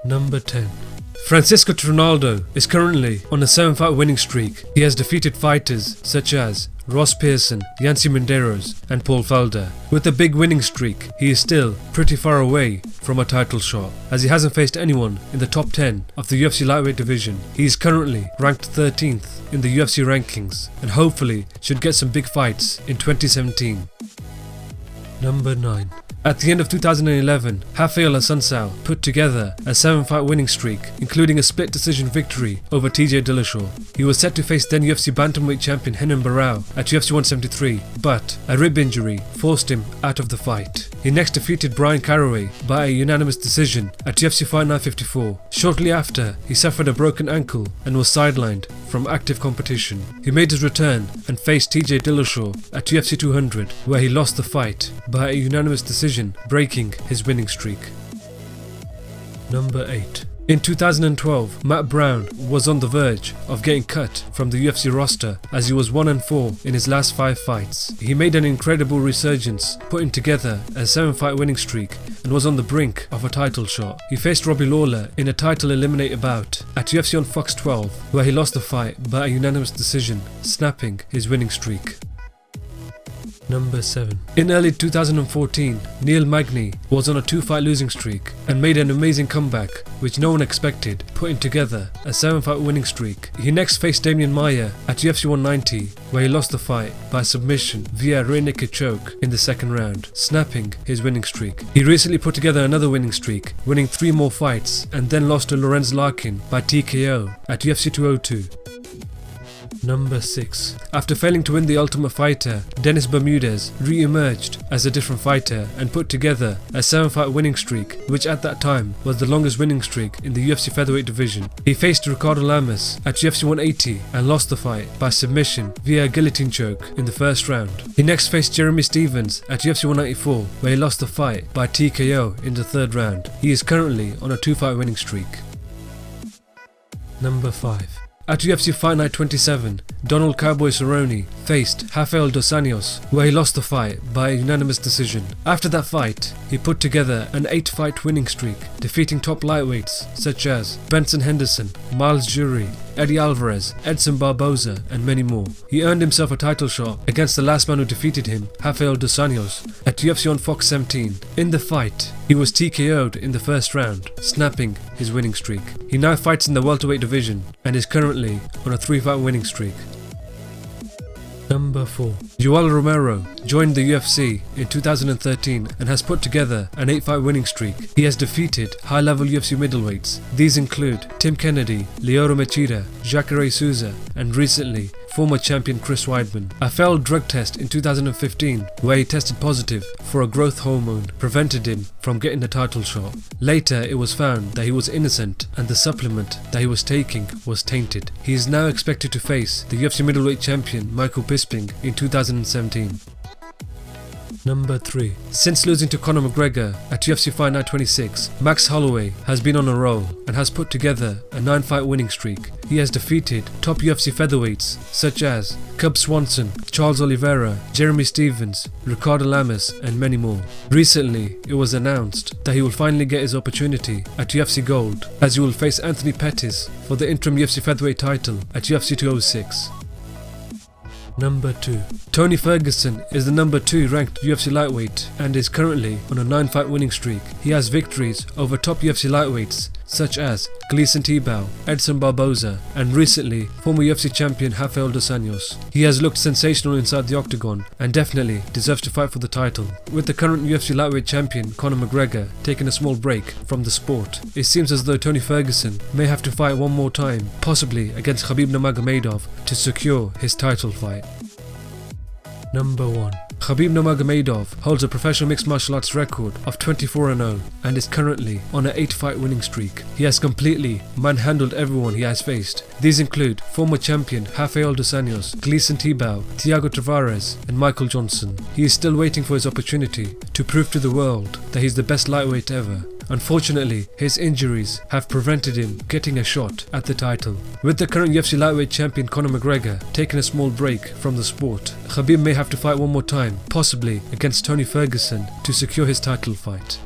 Number 10. Francisco Trinaldo is currently on a 7-fight winning streak. He has defeated fighters such as Ross Pearson, Yancy Medeiros and Paul Felder. With a big winning streak, he is still pretty far away from a title shot, as he hasn't faced anyone in the top 10 of the UFC lightweight division. He is currently ranked 13th in the UFC rankings and hopefully should get some big fights in 2017. Number 9. At the end of 2011, Rafael Assunção put together a 7-fight winning streak, including a split decision victory over TJ Dillashaw. He was set to face then UFC bantamweight champion Renan Barão at UFC 173, but a rib injury forced him out of the fight. He next defeated Brian Caraway by a unanimous decision at UFC Fight Night 54. Shortly after, he suffered a broken ankle and was sidelined from active competition. He made his return and faced TJ Dillashaw at UFC 200, where he lost the fight by a unanimous decision, breaking his winning streak. Number 8. In 2012, Matt Brown was on the verge of getting cut from the UFC roster as he was 1-4 in his last 5 fights. He made an incredible resurgence, putting together a 7-fight winning streak and was on the brink of a title shot. He faced Robbie Lawler in a title eliminator bout at UFC on Fox 12, where he lost the fight by a unanimous decision, snapping his winning streak. Number 7. In early 2014, Neil Magny was on a 2-fight losing streak and made an amazing comeback, which no one expected, putting together a 7-fight winning streak. He next faced Damian Maia at UFC 190, where he lost the fight by submission via rear naked choke in the second round, snapping his winning streak. He recently put together another winning streak, winning 3 more fights, and then lost to Lorenz Larkin by TKO at UFC 202. Number 6. After failing to win the Ultimate Fighter, Dennis Bermudez re-emerged as a different fighter and put together a 7-fight winning streak, which at that time was the longest winning streak in the UFC featherweight division. He faced Ricardo Lamas at UFC 180 and lost the fight by submission via a guillotine choke in the first round. He next faced Jeremy Stephens at UFC 194, where he lost the fight by TKO in the third round. He is currently on a 2-fight winning streak. Number 5. At UFC Fight Night 27, Donald Cowboy Cerrone faced Rafael dos Anjos, where he lost the fight by a unanimous decision. After that fight, he put together an 8-fight winning streak, defeating top lightweights such as Benson Henderson, Miles Jury, Eddie Alvarez, Edson Barboza and many more. He earned himself a title shot against the last man who defeated him, Rafael dos Anjos, at UFC on Fox 17. In the fight, he was TKO'd in the first round, snapping his winning streak. He now fights in the welterweight division and is currently on a 3-fight winning streak. Number 4. Yoel Romero joined the UFC in 2013 and has put together an 8-fight winning streak. He has defeated high-level UFC middleweights. These include Tim Kennedy, Lyoto Machida, Jacare Souza, and recently former champion Chris Weidman. A failed drug test in 2015, where he tested positive for a growth hormone, prevented him from getting a title shot. Later, it was found that he was innocent and the supplement that he was taking was tainted. He is now expected to face the UFC middleweight champion Michael Bisping in 2017. Number 3. Since losing to Conor McGregor at UFC Fight Night 26, Max Holloway has been on a roll and has put together a 9-fight winning streak. He has defeated top UFC featherweights such as Cub Swanson, Charles Oliveira, Jeremy Stephens, Ricardo Lamas and many more. Recently, it was announced that he will finally get his opportunity at UFC Gold, as he will face Anthony Pettis for the interim UFC featherweight title at UFC 206. Number 2. Tony Ferguson is the number 2 ranked UFC lightweight and is currently on a 9-fight winning streak. He has victories over top UFC lightweights such as Gleison Tibau, Edson Barboza, and recently former UFC champion Rafael dos Anjos. He has looked sensational inside the octagon and definitely deserves to fight for the title. With the current UFC lightweight champion Conor McGregor taking a small break from the sport, it seems as though Tony Ferguson may have to fight one more time, possibly against Habibullah Magomedov, to secure his title fight. Number 1. Habibullah Magomedov holds a professional mixed martial arts record of 24-0 and is currently on an 8-fight winning streak. He has completely manhandled everyone he has faced. These include former champion Rafael dos Anjos, Gleison Tibau, Thiago Tavares and Michael Johnson. He is still waiting for his opportunity to prove to the world that he's the best lightweight ever. Unfortunately, his injuries have prevented him getting a shot at the title. With the current UFC lightweight champion Conor McGregor taking a small break from the sport, Khabib may have to fight one more time, possibly against Tony Ferguson, to secure his title fight.